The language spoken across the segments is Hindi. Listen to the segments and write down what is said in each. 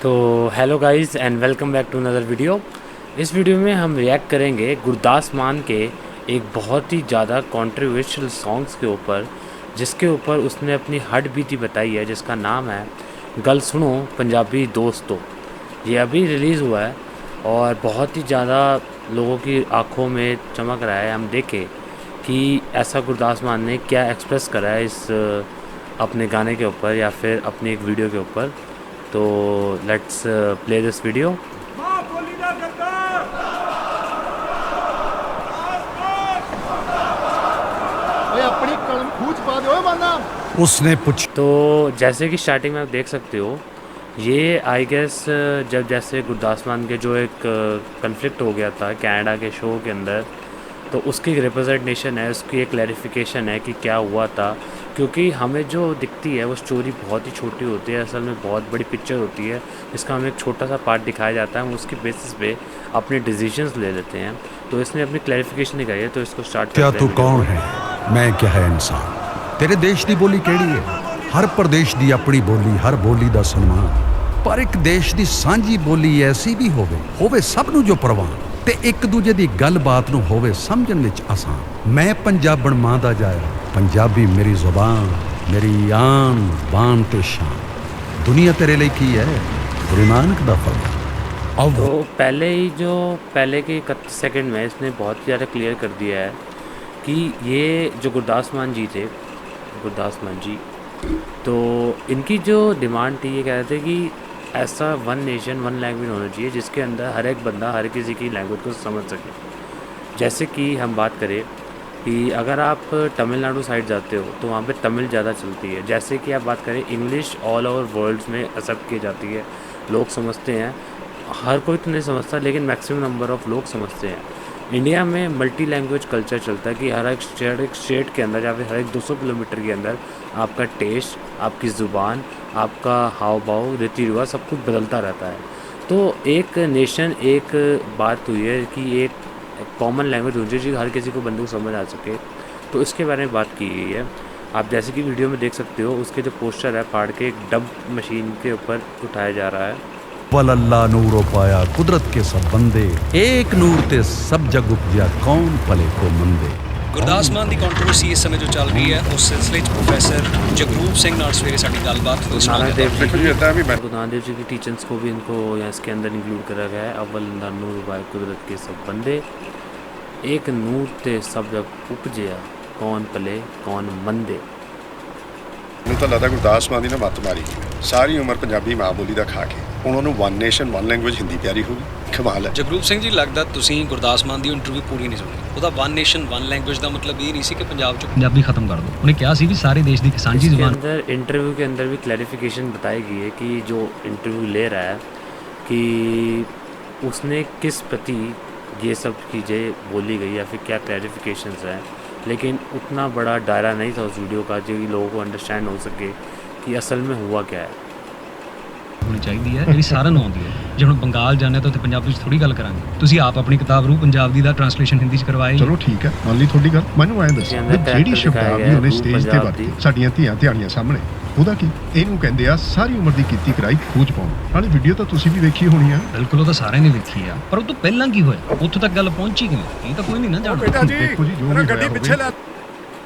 तो hello guys and welcome back to another video. इस वीडियो में हम रिएक्ट करेंगे गुरदास मान के एक बहुत ही ज़्यादा कंट्रोवर्शियल सॉन्ग्स के ऊपर, जिसके ऊपर उसने अपनी हट बीती बताई है, जिसका नाम है गल सुनो पंजाबी दोस्तों। ये अभी रिलीज़ हुआ है और बहुत ही ज़्यादा लोगों की आंखों में चमक रहा है। हम देखें कि ऐसा गुरदास मान ने क्या एक्सप्रेस करा है इस अपने गाने के ऊपर या फिर अपनी एक वीडियो के ऊपर। तो लेट्स प्ले दिस वीडियो। उसने पूछ तो जैसे कि स्टार्टिंग में आप देख सकते हो, ये आई गेस जब जैसे गुरदास मान के जो एक कन्फ्लिक्ट हो गया था कनाडा के शो के अंदर, तो उसकी रिप्रेजेंटेशन है, उसकी एक क्लैरिफिकेशन है कि क्या हुआ था। क्योंकि हमें जो दिखती है वो स्टोरी बहुत ही छोटी होती है, असल में बहुत बड़ी पिक्चर होती है, इसका हमें एक छोटा सा पार्ट दिखाया जाता है, हम उसकी बेसिस पे अपने डिसीजंस ले लेते हैं। तो इसने अपनी क्लैरिफिकेशन दिखाई है, तो इसको स्टार्ट क्या करते तू हैं। कौन है, मैं क्या है इंसान। तेरे देश दी बोली केड़ी है? हर प्रदेश दी अपनी बोली, हर बोली दा सम्मान। पर एक देश दी सांझी बोली ऐसी भी होवे सब नूं जो परवान, ते एक दूजे दी गलबात नूं होवे समझण विच आसान। मैं पंजाबण मां दा जाया, पंजाबी मेरी जुबान, मेरी आन बान ते शान। दुनिया तेरे लिए की है, गुरु नानक दा फरमान। तो पहले ही जो पहले के 31 सेकंड में इसने बहुत ही ज़्यादा क्लियर कर दिया है कि ये जो गुरदास मान जी थे, गुरदास मान जी, तो इनकी जो डिमांड थी, ये कह रहे थे कि ऐसा वन नेशन वन लैंग्वेज होना चाहिए जिसके अंदर हर एक बंदा हर किसी की लैंग्वेज को समझ सके। जैसे कि हम बात करें कि अगर आप तमिलनाडु साइड जाते हो तो वहाँ पे तमिल ज़्यादा चलती है। जैसे कि आप बात करें, इंग्लिश ऑल ओवर वर्ल्ड में एक्सेप्ट की जाती है, लोग समझते हैं। हर कोई तो नहीं समझता, लेकिन मैक्सिमम नंबर ऑफ़ लोग समझते हैं। इंडिया में मल्टी लैंग्वेज कल्चर चलता है कि हर एक स्टेट के अंदर या फिर हर एक 200 किलोमीटर के अंदर आपका टेस्ट, आपकी ज़ुबान, आपका हाव भाव, रीति रिवाज सब कुछ बदलता रहता है। तो एक नेशन, एक बात हुई है कि एक कॉमन लैंग्वेज होनी चाहिए, हर किसी को बंदे को समझ आ सके। तो इसके बारे में बात की गई है। आप जैसे कि वीडियो में देख सकते हो, उसके जो पोस्टर है फाड़ के एक डब मशीन के ऊपर उठाया जा रहा है। वल अल्लाह नूरो पाया कुदरत के सब बंदे, एक नूर ते सब जग उपजिया कौन भले को मंदे। गुरदास मान की कंट्रोवर्सी इस समय जो चल रही है, उस सिलसिले प्रोफेसर जगरूप सिंह नाल सवेरे साडी गलबात गुरु नानक देव जी की टीचर्स को भी इनको यहाँ इसके अंदर इंक्लूड करा गया है। अव्वल अल्लाह नूर पाया कुदरत के सब बंदे, एक नूर ते सब जग उपजिया कौन भले कौन मंदे। ਮੈਨੂੰ ਤਾਂ ਲੱਗਦਾ ਗੁਰਦਾਸ ਮਾਨ ਦੀ ਨਾ ਮੱਤ ਮਾਰੀ ਸਾਰੀ ਉਮਰ ਪੰਜਾਬੀ ਮਾਂ ਬੋਲੀ ਦਾ ਖਾ ਕੇ ਉਹਨਾਂ ਨੂੰ one nation one language Hindi ਪਿਆਰੀ ਹੋ ਗਈ। ਕਮਾਲ ਹੈ। ਜਗਰੂਪ ਸਿੰਘ ਜੀ, ਲੱਗਦਾ ਤੁਸੀਂ ਗੁਰਦਾਸ ਮਾਨ ਦੀ ਇੰਟਰਵਿਊ ਪੂਰੀ ਨਹੀਂ ਸੁਣੀ। ਉਹਦਾ ਵਨ ਨੇਸ਼ਨ ਵਨ ਲੈਂਗੁਏਜ ਦਾ मतलब ਇਹ ਨਹੀਂ ਸੀ ਕਿ ਪੰਜਾਬ 'ਚ पंजाबी खत्म कर दो। उन्हें क्या सी भी सारे देश की साझी इसके जुबान। अंदर इंटरव्यू के अंदर भी क्लैरिफिकेशन बताई गई है कि जो इंटरव्यू ले रहा है कि उसने किस प्रति ये सब चीज़ें बोली गई या फिर क्या क्लैरिफिकेशंस हैं। लेकिन उतना बड़ा दायरा नहीं था उस वीडियो का जो कि लोगों को अंडरस्टैंड हो सके कि असल में हुआ क्या है। होनी चाहिए है ਜਿਹੜੀ ਸਾਰਿਆਂ ਨੂੰ ਆਉਂਦੀ ਹੈ। ਜੇ ਹੁਣ ਬੰਗਾਲ ਜਾਣੇ ਤਾਂ ਉੱਥੇ ਪੰਜਾਬੀ 'ਚ ਥੋੜੀ ਗੱਲ ਕਰਾਂਗੇ। ਤੁਸੀਂ ਆਪ ਆਪਣੀ ਕਿਤਾਬ ਰੂ ਪੰਜਾਬ ਦੀ ਦਾ ਟ੍ਰਾਂਸਲੇਸ਼ਨ ਹਿੰਦੀ 'ਚ ਕਰਵਾਈ। ਚਲੋ ਠੀਕ ਹੈ, ਮੰਨ ਲਈ ਤੁਹਾਡੀ ਗੱਲ। ਮੈਨੂੰ ਐਂ ਦੱਸੋ ਵੀ ਜਿਹੜੀ ਸ਼ਬਦਾਵਲੀ ਉਹਨੇ ਸਟੇਜ ਤੇ ਵਰਤੀ ਸਾਡੀਆਂ ਧੀਆਂ ਧਿਆਣੀਆਂ ਸਾਹਮਣੇ, ਉਹਦਾ ਕੀ? ਇਹਨੂੰ ਕਹਿੰਦੇ ਆ ਸਾਰੀ ਉਮਰ ਦੀ ਕੀਤੀ ਕਰਾਈ ਖੂਜ ਪਾਉਣ। ਨਾਲੇ ਵੀਡੀਓ ਤਾਂ ਤੁਸੀਂ ਵੀ ਵੇਖੀ ਹੋਣੀ ਆ। ਬਿਲਕੁਲ, ਉਹ ਤਾਂ ਸਾਰਿਆਂ ਨੇ ਵੇਖੀ ਆ, ਪਰ ਉਹ ਤੋਂ ਪਹਿਲਾਂ ਕੀ ਹੋਇਆ, ਉੱਥੋਂ ਤੱਕ ਗੱਲ ਪਹੁੰਚੀ ਕਿਵੇਂ, ਇਹ ਤਾਂ ਕੋਈ ਨਹੀਂ ਨਾ ਜਾਣਦਾ। ਦੇਖੋ ਜੀ, ਜੋ ਵੀ ਗੱਡੀ ਪਿੱਛੇ ਲੈ।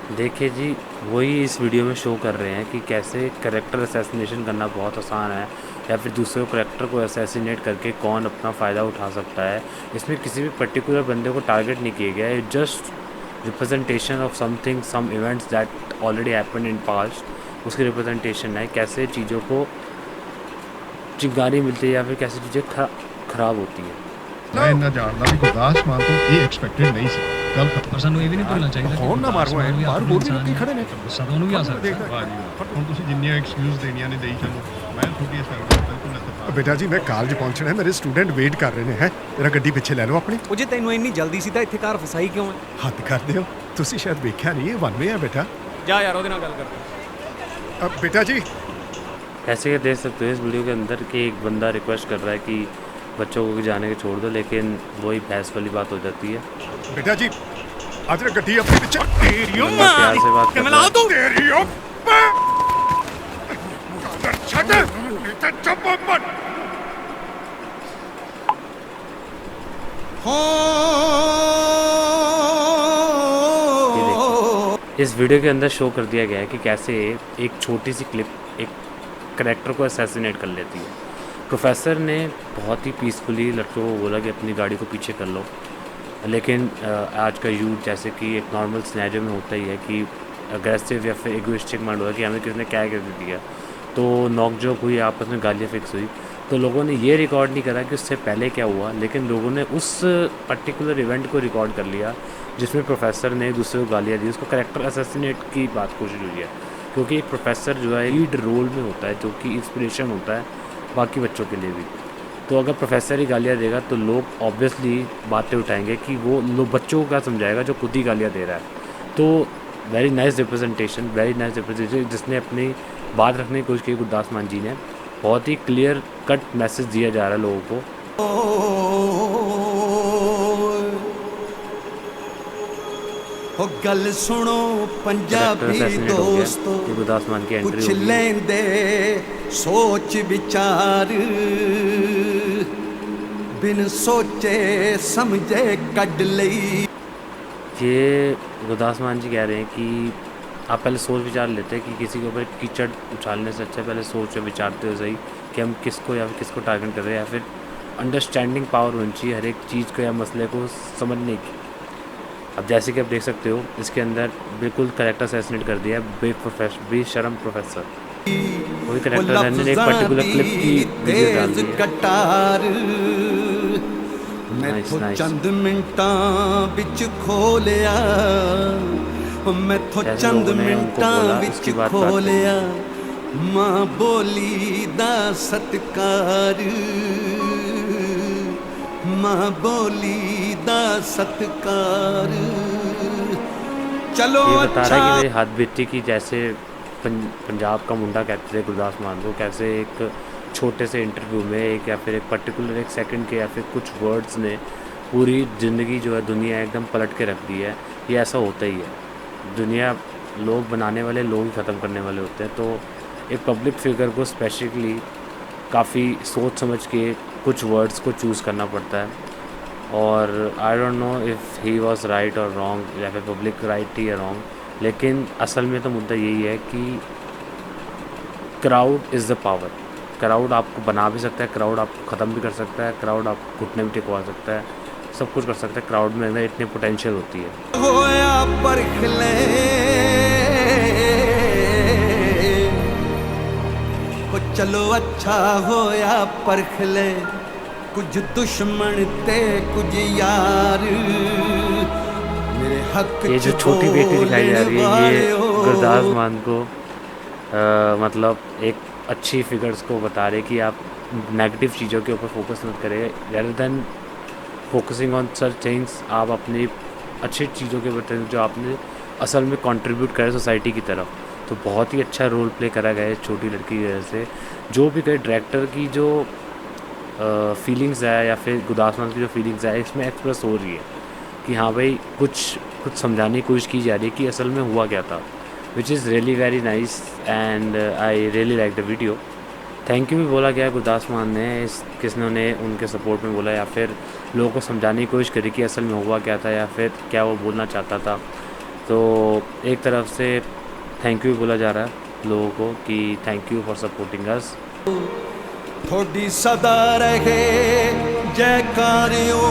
देखिए जी, वही इस वीडियो में शो कर रहे हैं कि कैसे करेक्टर असैसिनेशन करना बहुत आसान है, या फिर दूसरे करेक्टर को असैसिनेट करके कौन अपना फ़ायदा उठा सकता है। इसमें किसी भी पर्टिकुलर बंदे को टारगेट नहीं किया गया है, just representation of something, some events that already happened in past. उसकी रिप्रेजेंटेशन है कैसे चीज़ों को चिंगारी मिलती है या फिर कैसे चीज़ें खराब होती है। ਮੈਂ ਇੰਨਾ ਜਾਣਦਾ ਵੀ ਗੁਰਦਾਸ ਮਾਨ ਤੋਂ ਇਹ ਐਕਸਪੈਕਟਡ ਨਹੀਂ ਸੀ। ਗੱਲ ਖਤਮ। ਪਰ ਸਾਨੂੰ ਇਹ ਵੀ ਨਹੀਂ ਭੁੱਲਣਾ ਚਾਹੀਦਾ ਕਿ ਹੁਣ ਨਾ ਮਾਰੋ ਐ, ਬਾਹਰ ਹੋਰ ਵੀ ਲੋਕੀ ਖੜੇ ਨੇ। ਸਦੋਂ ਨੂੰ ਵੀ ਆ ਸਕਦਾ ਹੈ। ਵਾਹ ਜੀ ਵਾਹ। ਹੁਣ ਤੁਸੀਂ ਜਿੰਨੀਆਂ ਐਕਸਕਿਊਜ਼ ਦੇਣੀਆਂ ਨੇ ਦੇਈ ਚੱਲੋ। ਮੈਂ ਤੁਹਾਡੀ ਇਸ ਗੱਲ ਬਿਲਕੁਲ ਨਤਫਾ। ਬੇਟਾ ਜੀ, ਮੈਂ ਕਾਲਜ ਪਹੁੰਚਣਾ ਹੈ, ਮੇਰੇ ਸਟੂਡੈਂਟ ਵੇਟ ਕਰ ਰਹੇ ਨੇ। ਹੈ ਮੇਰਾ ਗੱਡੀ ਪਿੱਛੇ ਲੈ ਲਓ ਆਪਣੀ। ਉਹ ਜੇ ਤੈਨੂੰ ਇੰਨੀ ਜਲਦੀ ਸੀ ਤਾਂ ਇੱਥੇ ਕਾਰ ਫਸਾਈ ਕਿਉਂ ਹੈ? ਹੱਦ ਕਰਦੇ ਹੋ ਤੁਸੀਂ, ਸ਼ਾਇਦ ਵੇਖਿਆ ਨਹੀਂ, ਇਹ ਵਨ ਵੇ ਹੈ ਬੇਟਾ। ਜਾ ਯਾਰ ਉਹਦੇ ਨਾਲ ਗੱਲ ਕਰ। बेटा जी, ऐसे कि देख सकते हो इस वीडियो के अंदर कि एक बंदा रिक्वेस्ट कर रहा है कि बच्चों को जाने के छोड़ दो, लेकिन वही बहस वाली बात हो जाती है। बेटा जी, आज गड्डी अपने पीछे तेरी बंदा प्यार से बात कर रहा है। तेरी छट, चुप मत। इस वीडियो के अंदर शो कर दिया गया है कि कैसे एक छोटी सी क्लिप एक करैक्टर को असैसिनेट कर लेती है। प्रोफेसर ने बहुत ही पीसफुली लड़कों को बोला कि अपनी गाड़ी को पीछे कर लो, लेकिन आज का यूथ जैसे कि एक नॉर्मल सिनेरियो में होता ही है कि अग्रेसिव या फिर इगोइस्टिक माइंड हुआ कि हमें किसने क्या कर दिया, तो नोकझोंक हुई, आपस में गालियाँ फिक्स हुई। तो लोगों ने ये रिकॉर्ड नहीं करा कि उससे पहले क्या हुआ, लेकिन लोगों ने उस पर्टिकुलर इवेंट को रिकॉर्ड कर लिया जिसमें प्रोफेसर ने एक दूसरे को गालियाँ दी। उसको कैरेक्टर असैसिनेट की बात कोशिश हुई है, क्योंकि एक प्रोफेसर जो है लीड रोल में होता है, जो कि इंस्पिरेशन होता है बाकी बच्चों के लिए भी। तो अगर प्रोफेसर ही गालियाँ देगा तो लोग ऑब्वियसली बातें उठाएंगे कि वो लोग बच्चों को क्या समझाएगा जो खुद ही गालियाँ दे रहा है। तो वेरी नाइस रिप्रेजेंटेशन जिसने अपनी बात रखने की कोशिश की गुरदास मान जी ने। बहुत ही क्लियर कट मैसेज दिया जा रहा है लोगों को। हो गल सुनो पंजाबी दोस्तों, गुरदास मान की एंट्री कुछ लेंदे सोच विचार, बिन सोचे समझे कड लई। ये गुरदास मान जी कह रहे हैं कि आप पहले सोच विचार लेते हैं कि किसी के ऊपर कीचड़ उछालने से अच्छा पहले सोच विचारते हो सही कि हम किसको या फिर किसको टारगेट कर रहे हैं, या फिर अंडरस्टैंडिंग पावर होनी चाहिए हर एक चीज़ को या मसले को समझने की। अब जैसे कि आप देख सकते हो इसके अंदर बिल्कुल करेक्टर असैसिनेट कर दिया है बेशरम प्रोफेसर। वही करेक्टर ने एक पर्टिकुलर क्लिप की वीडियो डाल दी है। चंद मिंटां विच खोलिया, मैं तो चंद मिंटां विच खोलिया, मां बोली दा सत्कार, मां बोली दा सत्कार। चलो ये बता रहा है कि अच्छा मेरी हाथ बीती की जैसे पंजाब का मुंडा कहते थे गुरदास मान को, कैसे एक छोटे से इंटरव्यू में एक या फिर एक पर्टिकुलर एक सेकंड के या फिर कुछ वर्ड्स ने पूरी ज़िंदगी जो है दुनिया एकदम पलट के रख दी है। ये ऐसा होता ही है, दुनिया लोग बनाने वाले लोग ही ख़त्म करने वाले होते हैं। तो एक पब्लिक फिगर को स्पेशली काफ़ी सोच समझ के कुछ वर्ड्स को चूज़ करना पड़ता है। और आई don't know if he was right और रॉन्ग, या फिर पब्लिक राइट ही या रॉन्ग, लेकिन असल में तो मुद्दा यही है कि crowd is the power. Crowd आपको बना भी सकता है, क्राउड आपको ख़त्म भी कर सकता है, क्राउड आपको घुटने भी टिकवा सकता है, सब कुछ कर सकता है। क्राउड में इतनी पोटेंशियल होती है। होया परख ले, ओ चलो अच्छा होया परख ले, कुछ दुश्मन ते कुछ यार, मेरे हक ये जो छोटी बेटी दिखाई जा रही है ये गुरदास मान को मतलब एक अच्छी फिगर्स को बता रहे कि आप नेगेटिव चीज़ों के ऊपर फोकस मत करें, rather than focusing on such things. आप अपनी अच्छी चीज़ों के ऊपर जो आपने असल में कंट्रीब्यूट करे सोसाइटी की तरफ। तो बहुत ही अच्छा रोल प्ले करा गया है इस छोटी लड़की की वजह से। जो भी कहे डायरेक्टर की जो फीलिंग्स है या फिर गुरदास मान की जो फीलिंग्स है इसमें एक्सप्रेस हो रही है कि हाँ भाई कुछ समझाने की कोशिश की जा रही है कि असल में हुआ क्या था, which is really very nice and I really like the video. Thank you भी बोला गया गुरदास मान ने, किसने ने उनके सपोर्ट में बोला या फिर लोगों को समझाने की कोशिश करी कि असल में हुआ क्या था या फिर क्या वो बोलना चाहता था। तो एक तरफ से थैंक यू बोला जा रहा है लोगों को कि thank you for supporting us. थोड़ी सदा रहे जयकारियों,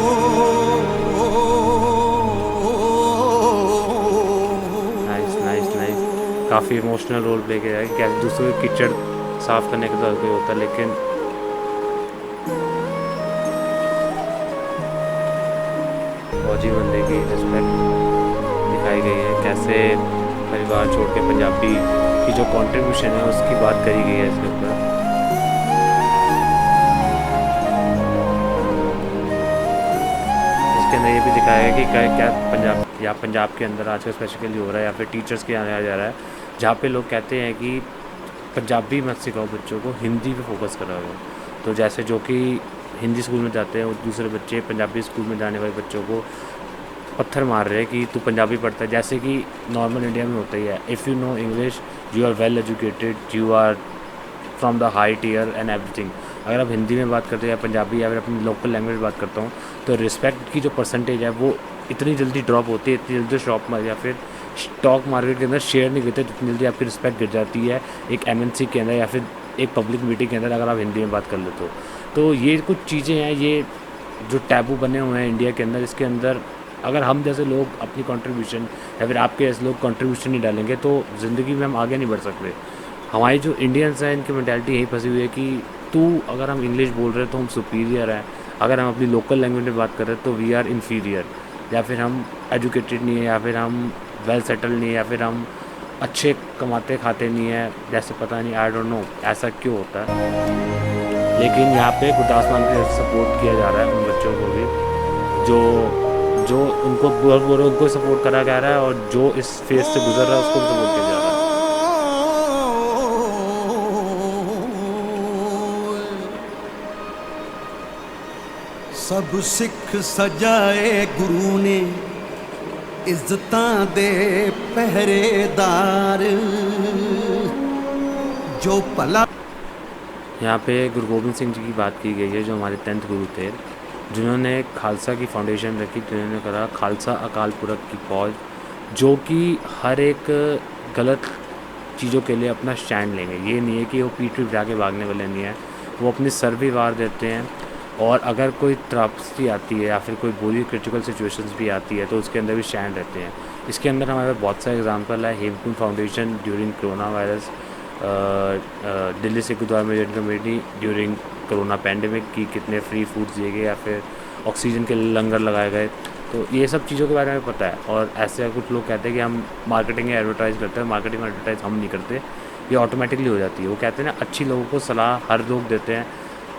नाइस काफ़ी इमोशनल रोल प्ले किया है। कैसे दूसरों के कीचड़ साफ करने का तो होता है, लेकिन फौजी बंदे की रिस्पेक्ट दिखाई गई है। कैसे परिवार छोड़ के पंजाबी की जो कंट्रीब्यूशन है उसकी बात करी गई है इसके ऊपर। इसके अंदर ये भी दिखाया है कि क्या पंजाब के अंदर आजकल स्पेशली हो रहा है या फिर टीचर्स के यहाँ जा रहा है, जहाँ पे लोग कहते हैं कि पंजाबी मत सिखाओ बच्चों को, हिंदी पे फोकस करा करो। तो जैसे जो कि हिंदी स्कूल में जाते हैं और दूसरे बच्चे पंजाबी स्कूल में जाने वाले बच्चों को पत्थर मार रहे हैं कि तू पंजाबी पढ़ता है, जैसे कि नॉर्मल इंडिया में होता ही है। If you know English, you are well educated, you are from the high tier and everything. अगर आप हिंदी में बात करते हैं या पंजाबी या फिर अपनी लोकल लैंग्वेज में बात करता हूँ, तो रिस्पेक्ट की जो परसेंटेज है वो इतनी जल्दी ड्रॉप होती है, इतनी जल्दी शॉप या फिर स्टॉक मार्केट के अंदर शेयर नहीं करते, जितनी जल्दी आपकी रिस्पेक्ट गिर जाती है एक MNC के अंदर या फिर एक पब्लिक मीटिंग के अंदर अगर आप हिंदी में बात कर लेते हो। तो ये कुछ चीज़ें हैं, ये जो टैबू बने हुए हैं इंडिया के अंदर, इसके अंदर अगर हम जैसे लोग अपनी कंट्रीब्यूशन या फिर आपके ऐसे लोग कंट्रीब्यूशन नहीं डालेंगे तो ज़िंदगी में हम आगे नहीं बढ़ सकते। हमारी जो इंडियंस हैं इनकी मेंटालिटी यही फंसी हुई है कि अगर हम इंग्लिश बोल रहे हैं तो हम सुपीरियर हैं, अगर हम अपनी लोकल लैंग्वेज में बात कर रहे हैं तो वी आर इन्फीरियर, या फिर हम एजुकेटेड नहीं है, या फिर हम वेल सेटल नहीं है, या फिर हम अच्छे कमाते खाते नहीं है। जैसे पता नहीं, आई डोंट नो ऐसा क्यों होता है, लेकिन यहाँ पे गुरदास मान के सपोर्ट किया जा रहा है उन बच्चों को भी जो उनको उनको सपोर्ट करा जा रहा है, और जो इस फेज से गुजर रहा है उसको भी सपोर्ट किया जा रहा है। सब सिख सजाए गुरु ने इज्जतां दे पहरेदार, जो भला। यहाँ पे गुरु गोबिंद सिंह जी की बात की गई है, जो हमारे 10th गुरु थे, जिन्होंने खालसा की फाउंडेशन रखी, जिन्होंने कहा खालसा अकाल पुरख की फौज, जो कि हर एक गलत चीज़ों के लिए अपना स्टैंड लेंगे। ये नहीं है कि वो पीठ पीठ जाके भागने वाले नहीं हैं, वो अपनी सर भी वार देते हैं, और अगर कोई त्रासदी आती है या फिर कोई बुरी क्रिटिकल सिचुएशंस भी आती है तो उसके अंदर भी स्टैंड रहते हैं। इसके अंदर हमारे पास बहुत सारे एग्जांपल है। Hemkund Foundation during corona virus, Delhi Sikh gurdwara majority committee during corona pandemic की कितने फ्री फूड्स दिए गए या फिर ऑक्सीजन के लंगर लगाए गए। तो ये सब चीज़ों के बारे में पता है। और ऐसे कुछ लोग कहते हैं कि हम मार्केटिंग या एडवर्टाइज़ करते हैं, मार्केटिंग और एडवर्टाइज़ हम नहीं करते, ये ऑटोमेटिकली हो जाती है। वो कहते हैं ना, अच्छी लोगों को सलाह हर लोग देते हैं,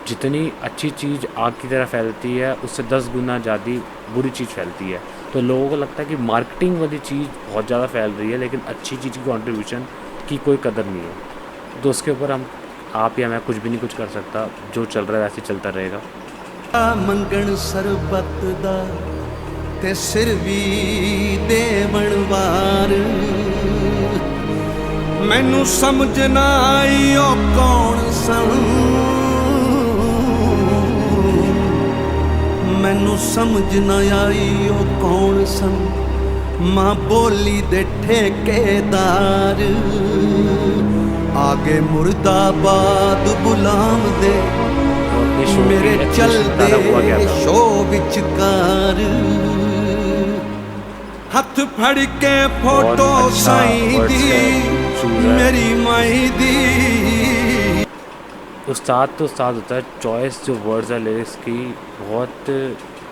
जितनी अच्छी चीज़ आग की तरह फैलती है उससे 10 गुना ज़्यादा बुरी चीज़ फैलती है। तो लोगों को लगता है कि मार्केटिंग वाली चीज़ बहुत ज़्यादा फैल रही है, लेकिन अच्छी चीज़ की कंट्रीब्यूशन की कोई कदर नहीं है। तो उसके ऊपर आप या मैं कुछ भी नहीं कुछ कर सकता, जो चल रहा है वैसे चलता रहेगा। मंगण सरबत दा ते सिर भी देवण वार, मैनू समझ ना आई ओ कौन सन, मैनू समझ ना आई ओ कौन सन, मां बोली दे ठेकेदार, आगे मुर्दाबाद गुलाम दे मेरे चलदे शो विचकार, हथ फड़ के फोटो साईं दी मेरी माई दी। उस्ताद तो उस्ताद होता है, चॉइस जो वर्ड्स है लिरिक्स की, बहुत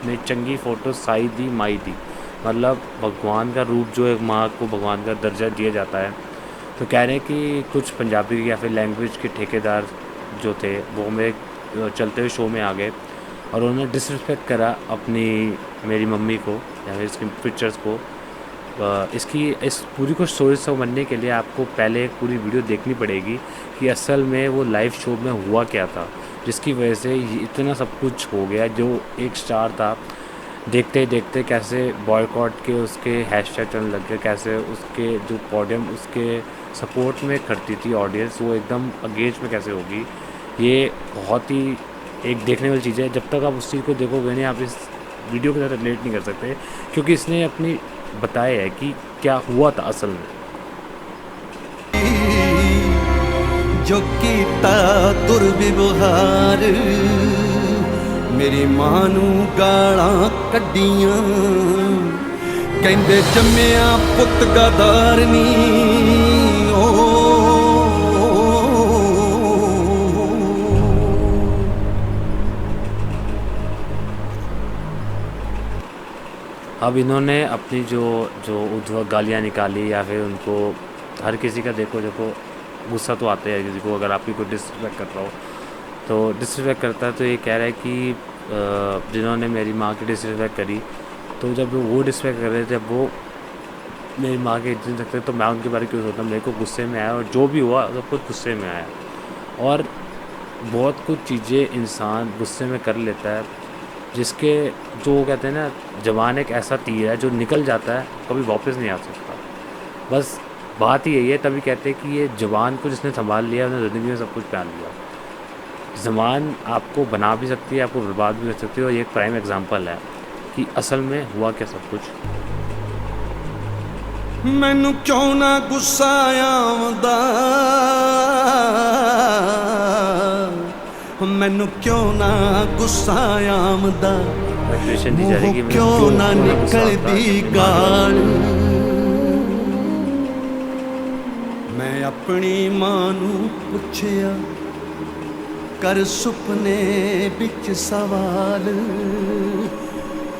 ने चंगी फ़ोटो साई दी माई दी, मतलब भगवान का रूप जो एक माँ को भगवान का दर्जा दिया जाता है। तो कह रहे हैं कि कुछ पंजाबी या फिर लैंग्वेज के ठेकेदार जो थे वो मेरे चलते हुए शो में आ गए और उन्होंने डिसरिस्पेक्ट करा अपनी मेरी मम्मी को या फिर इसकी पिक्चर्स को। इस पूरी को स्टोरी समझने के लिए आपको पहले एक पूरी वीडियो देखनी पड़ेगी कि असल में वो लाइव शो में हुआ क्या था, जिसकी वजह से इतना सब कुछ हो गया। जो एक स्टार था, देखते देखते कैसे बॉयकॉट के उसके हैशटैग चलने लग गए, कैसे उसके जो पोडियम उसके सपोर्ट में करती थी ऑडियंस, वो एकदम अगेंस्ट में कैसे होगी। ये बहुत ही एक देखने वाली चीज़ है। जब तक आप उस चीज़ को देखोगे नहीं, आप इस वीडियो के साथ रिलेट नहीं कर सकते, क्योंकि इसने अपनी बताया है कि क्या हुआ था असल में। जो कीता दुर्व्यवहार, मेरी मां नू गालां कड्डियां, कहंदे जम्मिया पुੱਤ गदार नी ओ। अब इन्होंने अपनी जो गालियाँ निकाली या फिर उनको हर किसी का देखो गुस्सा तो आता है किसी को, अगर आपकी कोई डिसरिस्पेक्ट कर रहा हो तो डिसरिस्पेक्ट करता है। तो ये कह रहा है कि जिन्होंने मेरी माँ की डिसरिस्पेक्ट करी, तो जब वो डिसरिस्पेक्ट कर रहे थे, जब वो मेरी माँ के इज्जत रखते तो मैं उनके बारे में क्यों सोचता। मेरे को गुस्से में आया और जो भी हुआ सब कुछ गुस्से में आया। और बहुत कुछ चीज़ें इंसान गुस्से में कर लेता है, जिसके जो कहते हैं ना, ज़बान एक ऐसा तीर है जो निकल जाता है, कभी वापस नहीं आ सकता। बस बात ही यही है, तभी कहते हैं कि ये ज़बान को जिसने संभाल लिया उसने ज़िंदगी में सब कुछ पहन लिया। ज़बान आपको बना भी सकती है, आपको बर्बाद भी कर सकती है, और ये एक प्राइम एग्जांपल है कि असल में हुआ क्या सब कुछ। मैनू क्यों ना गुस्सा आंदा, मैनू क्यों ना गुस्सा आंदा, एक्सप्रेशन दी जा रही है कि मैं क्यों ना निकलदी गाल। मैं अपनी मां नू पुछया कर सुपने बिच सवाल,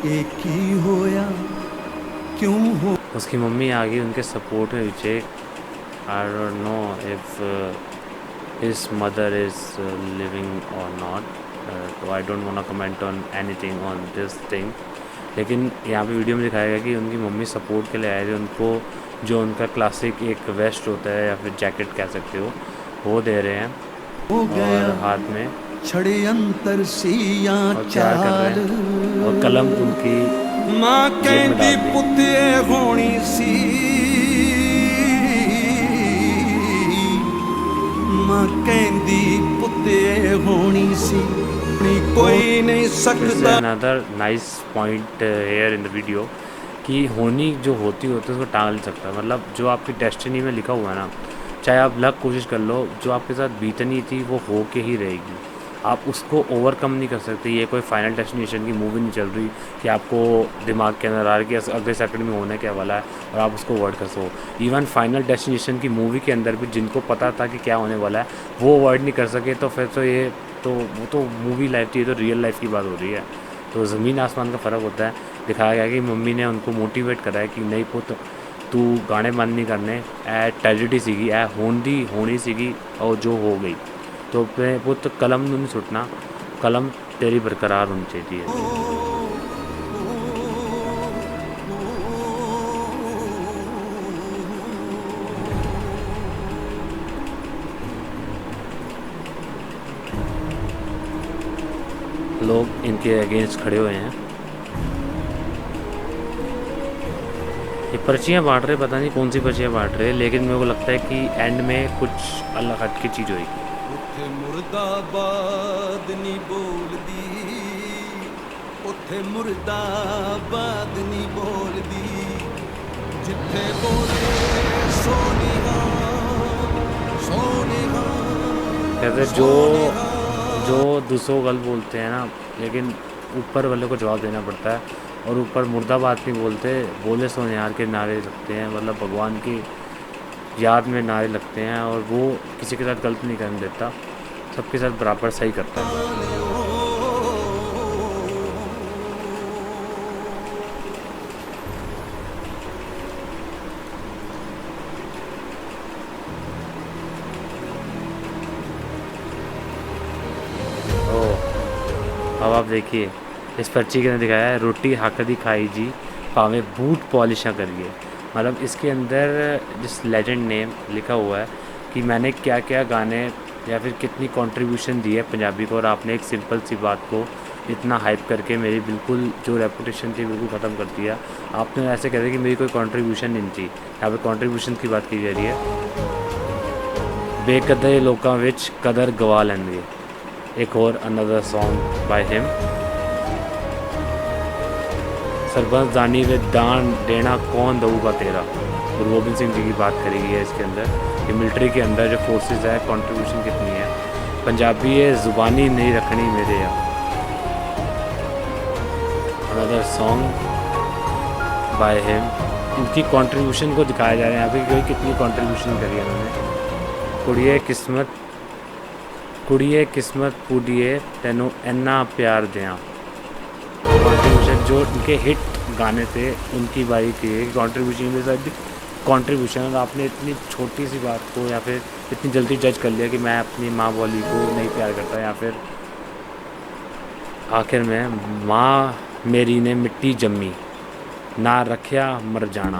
एक ही होया क्यों हो। उसकी मम्मी आ गई उनके सपोर्ट में पीछे। I don't know if his mother is living और नॉट, तो I don't want to comment on anything on this thing. लेकिन यहाँ पे वीडियो में दिखाया गया कि उनकी मम्मी सपोर्ट के लिए आए थे, उनको जो उनका क्लासिक एक वेस्ट होता है या फिर जैकेट कह सकते हो वो दे रहे हैं, और हाथ में छड़े अंतर सिया और क्या कर रहे हैं, और कलम उनकी मां कहती पुत्ते होनी सी, मां कहती पुत्ते होनी सी, कोई नहीं सकता। Another nice point here in the video कि होनी जो होती है उसको टाल नहीं सकता। मतलब जो आपकी डेस्टिनी में लिखा हुआ है ना, चाहे आप लग कोशिश कर लो, जो आपके साथ बीतनी थी वो हो के ही रहेगी, आप उसको ओवरकम नहीं कर सकते। ये कोई फाइनल डेस्टिनेशन की मूवी नहीं चल रही कि आपको दिमाग के अंदर आ रहा है कि अगले सेकंड में होने क्या वाला है और आप उसको वर्ड कर सको। इवन फाइनल डेस्टिनेशन की मूवी के अंदर भी जिनको पता था कि क्या होने वाला है वो वर्ड नहीं कर सके, तो फिर तो ये तो वो तो मूवी लाइफ थी, ये तो रियल लाइफ की बात हो रही है। तो ज़मीन आसमान का फ़र्क होता है। दिखाया गया कि मम्मी ने उनको मोटिवेट करा है कि नहीं पुत तू गाने बंद नहीं करने, ए ट्रेजिडी सीगी, ए होनी सीगी और जो हो गई, तो पुत कलम नहीं छुटना, कलम तेरी बरकरार होनी चाहिए। लोग इनके अगेंस्ट खड़े हुए हैं, ये पर्चियाँ बांट रहे, पता नहीं कौन सी पर्चियाँ बांट रहे, लेकिन मेरे को लगता है कि एंड में कुछ अलग हट की चीज़ होगी। उथे मुर्दाबाद नहीं बोलदी, उथे मुर्दाबाद नहीं बोलदी, जिथे बोले सोनिया सोनिया। कहते जो 200 गल बोलते हैं ना, लेकिन ऊपर वाले को जवाब देना पड़ता है, और ऊपर मुर्दाबाद नहीं बोलते, बोले सोनिहार के नारे लगते हैं, मतलब भगवान की याद में नारे लगते हैं, और वो किसी के साथ गलत नहीं करने देता, सबके साथ बराबर सही करता है। अब आप देखिए इस पर्ची के अंदर दिखाया है, रोटी हक दी खाई जी भावें बूट पॉलिशा करिए। मतलब इसके अंदर जिस लेजेंड ने लिखा हुआ है कि मैंने क्या क्या गाने या फिर कितनी कंट्रीब्यूशन दी है पंजाबी को, और आपने एक सिंपल सी बात को इतना हाइप करके मेरी बिल्कुल जो रेपुटेशन थी बिल्कुल ख़त्म कर दिया। आपने ऐसे कह दिया कि मेरी कोई कंट्रीब्यूशन नहीं थी। यहाँ पर कंट्रीब्यूशन की बात की जा रही है। बेकदर लोगों विच कदर गवा लेंगे, एक और अनदर सॉन्ग बाय हिम। सरबंस दानी वे दान देना कौन दूगा तेरा, गुरु गोबिंद सिंह जी की बात करी गई है इसके अंदर कि मिलिट्री के अंदर जो फोर्सेस है कंट्रीब्यूशन कितनी है। पंजाबी है ज़ुबानी नहीं रखनी मेरे या, अनदर सॉन्ग बाय हिम। इनकी कंट्रीब्यूशन को दिखाया जा रहा है यहाँ पे कि कितनी कंट्रीब्यूशन करी है उन्होंने। कुड़िए किस्मत पूडिए तेनों इन्ना प्यार दिया, कंट्रीब्यूशन जो इनके हिट गाने थे उनकी बारी थी कंट्रीब्यूशन के साथ कंट्रीब्यूशन। और आपने इतनी छोटी सी बात को या फिर इतनी जल्दी जज कर लिया कि मैं अपनी माँ बोली को नहीं प्यार करता, या फिर आखिर में माँ मेरी ने मिट्टी जम्मी ना रखिया मर जाना।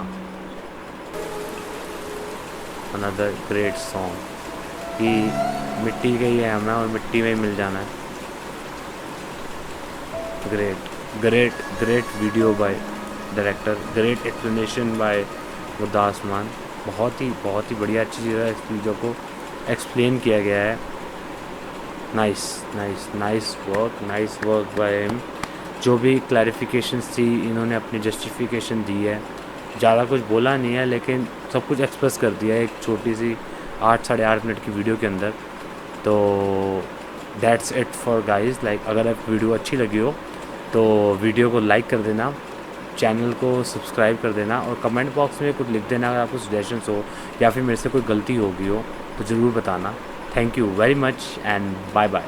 अनदर ग्रेट सॉन्ग कि मिट्टी का ही है हमें और मिट्टी में ही मिल जाना है। Great video by director, great explanation by Gurdas Maan. बहुत ही बढ़िया अच्छी चीज़ है, इस वीडियो को एक्सप्लेन किया गया है। Nice work by him. जो भी क्लैरिफिकेशंस थी इन्होंने अपनी जस्टिफिकेशन दी है, ज़्यादा कुछ बोला नहीं है लेकिन सब कुछ एक्सप्रेस कर दिया है एक छोटी सी 8-8.5 मिनट की वीडियो के अंदर। तो that's it for guys. Like अगर आप वीडियो अच्छी लगी हो तो वीडियो को लाइक कर देना, चैनल को सब्सक्राइब कर देना और कमेंट बॉक्स में कुछ लिख देना अगर आपको सजेशंस हो या फिर मेरे से कोई गलती होगी हो तो ज़रूर बताना। Thank you very much and bye bye.